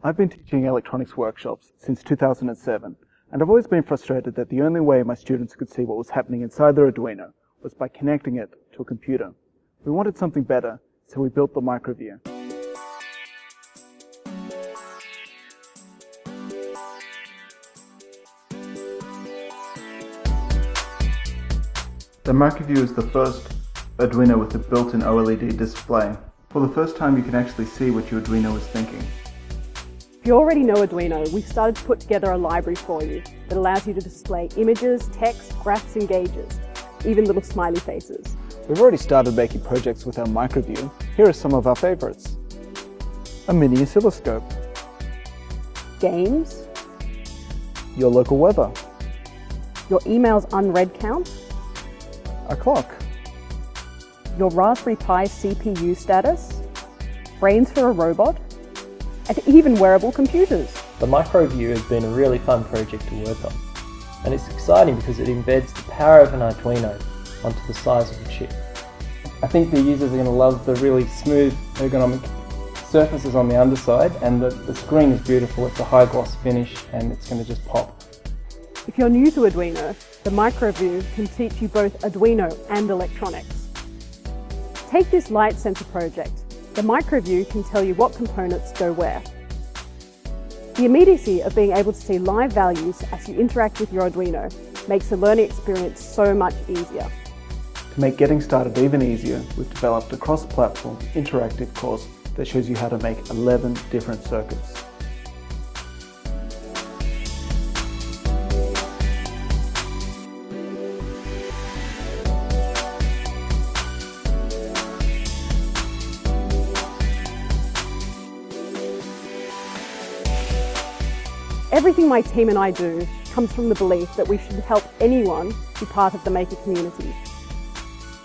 I've been teaching electronics workshops since 2007, and I've always been frustrated that the only way my students could see what was happening inside their Arduino was by connecting it to a computer. We wanted something better, so we built the Microview. The Microview is the first Arduino with a built-in OLED display. For the first time, you can actually see what your Arduino is thinking. If you already know Arduino, we've started to put together a library for you that allows you to display images, text, graphs and gauges, even little smiley faces. We've already started making projects with our Microview. Here are some of our favorites. A mini oscilloscope. Games. Your local weather. Your email's unread count. A clock. Your Raspberry Pi CPU status. Brains for a robot. And even wearable computers. The Microview has been a really fun project to work on, and it's exciting because it embeds the power of an Arduino onto the size of a chip. I think the users are going to love the really smooth ergonomic surfaces on the underside, and the screen is beautiful. It's a high gloss finish and it's going to just pop. If you're new to Arduino, the Microview can teach you both Arduino and electronics. Take this light sensor project. The Microview can tell you what components go where. The immediacy of being able to see live values as you interact with your Arduino makes the learning experience so much easier. To make getting started even easier, we've developed a cross-platform interactive course that shows you how to make 11 different circuits. Everything my team and I do comes from the belief that we should help anyone be part of the maker community.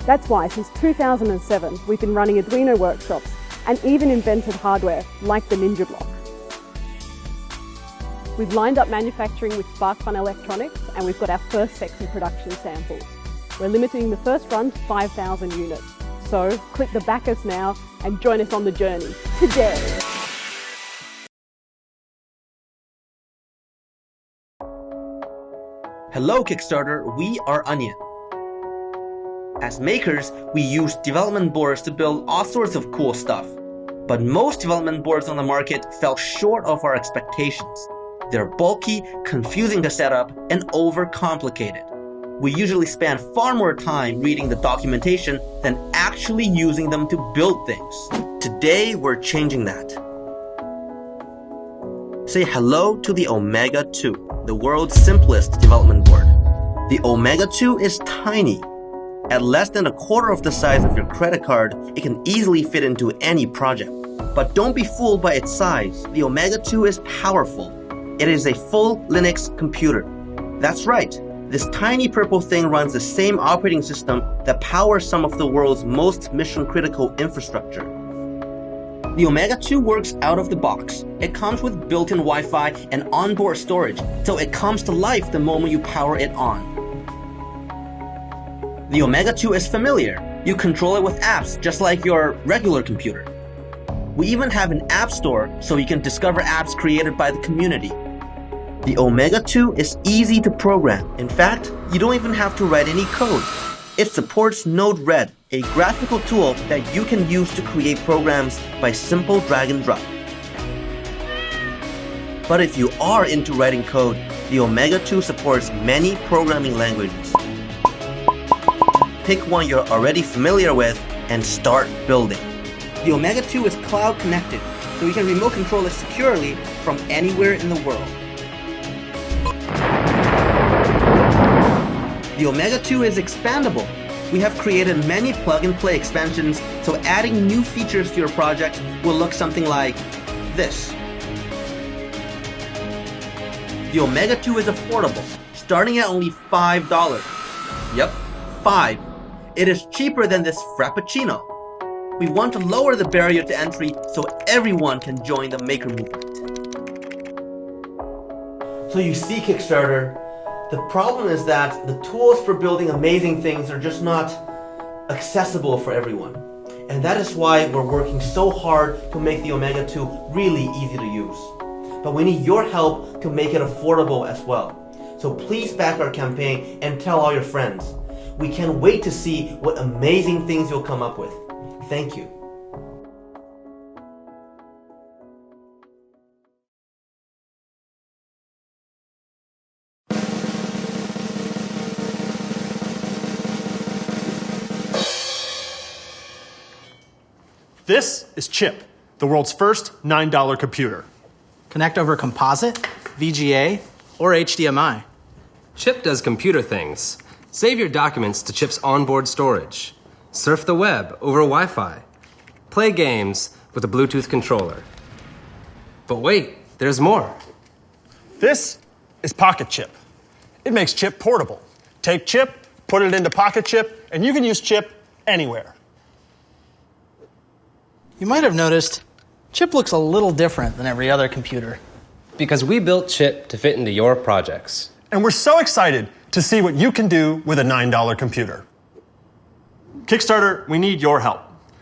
That's why since 2007 we've been running Arduino workshops and even invented hardware like the Ninja Block. We've lined up manufacturing with SparkFun Electronics and we've got our first sexy production samples. We're limiting the first run to 5,000 units. So click the back us now and join us on the journey today. Hello Kickstarter, we are Onion. As makers, we use development boards to build all sorts of cool stuff. But most development boards on the market fell short of our expectations. They're bulky, confusing to set up, and overcomplicated. We usually spend far more time reading the documentation than actually using them to build things. Today, we're changing that. Say hello to the Omega 2. The world's simplest development board. The Omega 2 is tiny. At less than a quarter of the size of your credit card, it can easily fit into any project. But don't be fooled by its size. The Omega 2 is powerful. It is a full Linux computer. That's right. This tiny purple thing runs the same operating system that powers some of the world's most mission-critical infrastructure. The Omega 2 works out of the box. It comes with built-in Wi-Fi and onboard storage, so it comes to life the moment you power it on. The Omega 2 is familiar. You control it with apps, just like your regular computer. We even have an app store, so you can discover apps created by the community. The Omega 2 is easy to program. In fact, you don't even have to write any code. It supports Node-RED, a graphical tool that you can use to create programs by simple drag and drop. But if you are into writing code, the Omega 2 supports many programming languages. Pick one you're already familiar with and start building. The Omega 2 is cloud connected, so you can remote control it securely from anywhere in the world. The Omega 2 is expandable. We have created many plug-and-play expansions, so adding new features to your project will look something like this. The Omega 2 is affordable, starting at only $5. Yep, 5. It is cheaper than this Frappuccino. We want to lower the barrier to entry so everyone can join the maker movement. So you see, Kickstarter, the problem is that the tools for building amazing things are just not accessible for everyone. And that is why we're working so hard to make the Omega 2 really easy to use. but we need your help to make it affordable as well. So please back our campaign and tell all your friends. We can't wait to see what amazing things you'll come up with. Thank you. This is Chip, the world's first $9 computer. Connect over composite, VGA, or HDMI. Chip does computer things. Save your documents to Chip's onboard storage. Surf the web over Wi-Fi. Play games with a Bluetooth controller. But wait, there's more. This is Pocket Chip. It makes Chip portable. Take Chip, put it into Pocket Chip, and you can use Chip anywhere. You might have noticed, Chip looks a little different than every other computer. Because we built Chip to fit into your projects. And we're so excited to see what you can do with a $9 computer. Kickstarter, we need your help.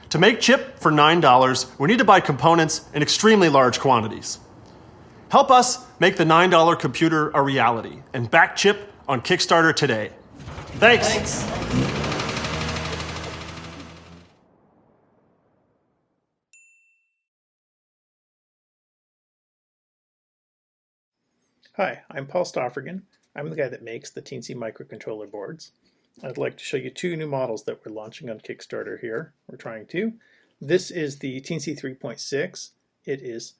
To make Chip for $9, we need to buy components in extremely large quantities. Help us make the $9 computer a reality and back Chip on Kickstarter today. Thanks. Hi, I'm Paul Stoffergan. I'm the guy that makes the Teensy microcontroller boards. I'd like to show you two new models that we're launching on Kickstarter here. We're trying to. This is the Teensy 3.6. It is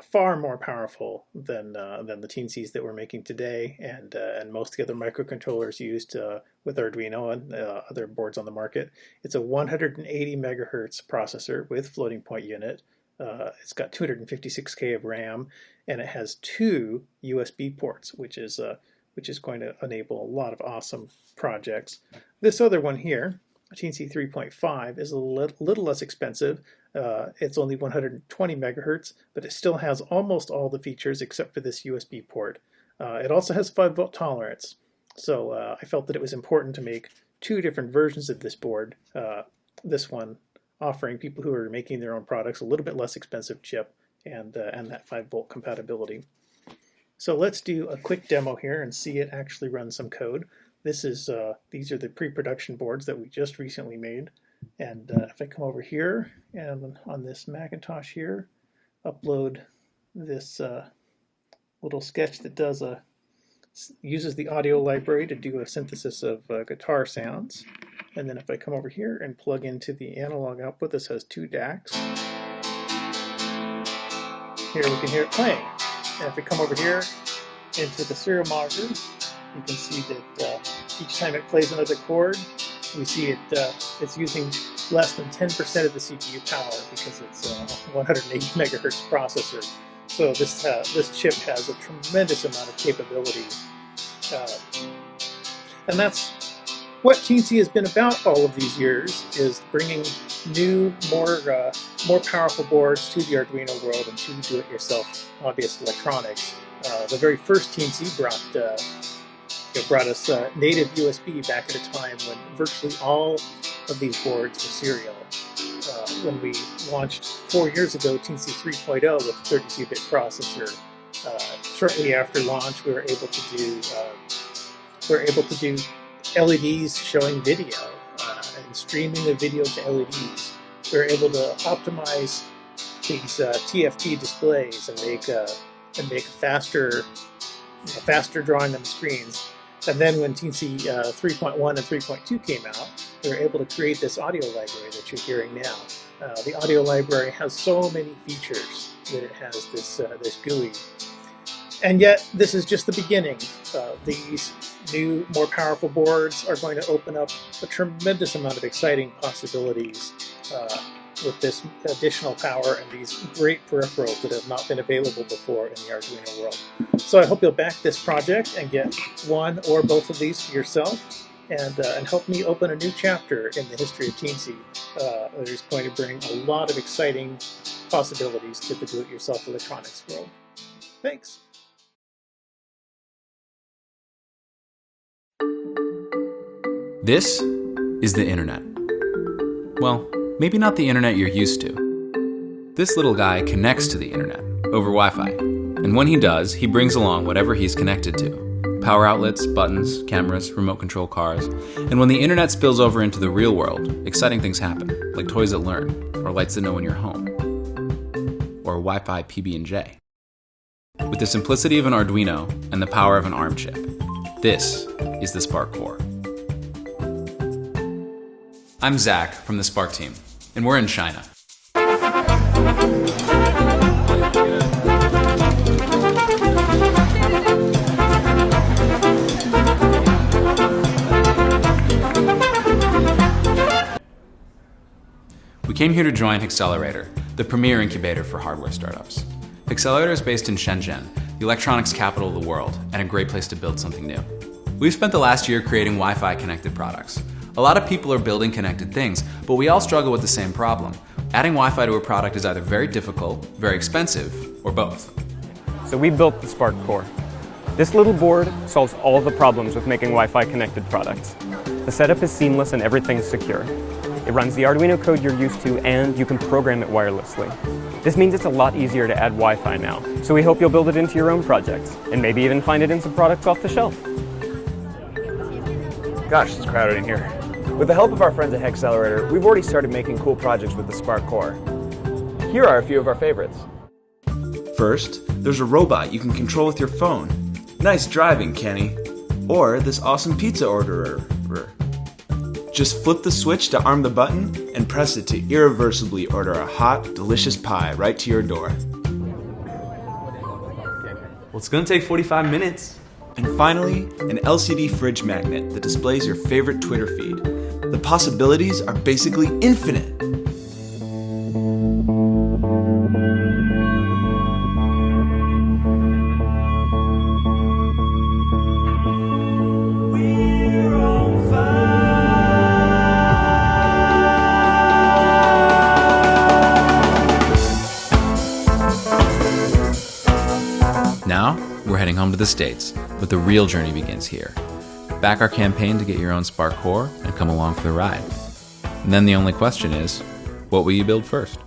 far more powerful than the Teensies that we're making today and most of the other microcontrollers used with Arduino and other boards on the market. It's a 180 megahertz processor with floating point unit. It's got 256K of RAM, and it has two USB ports, which is going to enable a lot of awesome projects. This other one here, Teensy 3.5, is a little less expensive. It's only 120 megahertz, but it still has almost all the features except for this USB port. It also has 5-volt tolerance, so I felt that it was important to make two different versions of this board. This one offering people who are making their own products a little bit less expensive chip and that 5-volt compatibility. So let's do a quick demo here and see it actually run some code. These are the pre-production boards that we just recently made. And if I come over here and on this Macintosh here, upload this little sketch that uses the audio library to do a synthesis of guitar sounds. And then if I come over here and plug into the analog output, this has two DACs. Here we can hear it playing. And if we come over here into the serial monitor, you can see that each time it plays another chord, we see it's using less than 10% of the CPU power because it's a 180 megahertz processor. So this chip has a tremendous amount of capability. And that's what Teensy has been about all of these years, is bringing new, more powerful boards to the Arduino world and to do-it-yourself hobbyist electronics. The very first Teensy brought us native USB back at a time when virtually all of these boards were serial. When we launched 4 years ago Teensy 3.0 with a 32-bit processor, shortly after launch we were able to do LEDs showing video and streaming the video to LEDs. We were able to optimize these TFT displays and make faster drawing on the screens. And then when Teensy 3.1 and 3.2 came out, we were able to create this audio library that you're hearing now. The audio library has so many features that it has this GUI. And yet, this is just the beginning. These new, more powerful boards are going to open up a tremendous amount of exciting possibilities with this additional power and these great peripherals that have not been available before in the Arduino world. So I hope you'll back this project and get one or both of these for yourself and help me open a new chapter in the history of Teensy that is going to bring a lot of exciting possibilities to the do-it-yourself electronics world. Thanks. This is the internet. Well, maybe not the internet you're used to. This little guy connects to the internet over Wi-Fi. And when he does, he brings along whatever he's connected to. Power outlets, buttons, cameras, remote control cars. And when the internet spills over into the real world, exciting things happen, like toys that learn, or lights that know when you're home, or Wi-Fi PB&J. With the simplicity of an Arduino and the power of an ARM chip, this is the Spark Core. I'm Zach from the Spark team, and we're in China. We came here to join Accelerator, the premier incubator for hardware startups. Accelerator is based in Shenzhen, the electronics capital of the world, and a great place to build something new. We've spent the last year creating Wi-Fi connected products. A lot of people are building connected things, but we all struggle with the same problem. Adding Wi-Fi to a product is either very difficult, very expensive, or both. So we built the Spark Core. This little board solves all the problems with making Wi-Fi connected products. The setup is seamless and everything's secure. It runs the Arduino code you're used to, and you can program it wirelessly. This means it's a lot easier to add Wi-Fi now, so we hope you'll build it into your own projects, and maybe even find it in some products off the shelf. Gosh, it's crowded in here. With the help of our friends at Accelerator, we've already started making cool projects with the Spark Core. Here are a few of our favorites. First, there's a robot you can control with your phone. Nice driving, Kenny. Or this awesome pizza orderer. Just flip the switch to arm the button and press it to irreversibly order a hot, delicious pie right to your door. Well, it's gonna take 45 minutes. And finally, an LCD fridge magnet that displays your favorite Twitter feed. The possibilities are basically infinite. Now, we're heading home to the States, but the real journey begins here. Back our campaign to get your own Spark Core and come along for the ride. And then the only question is, what will you build first?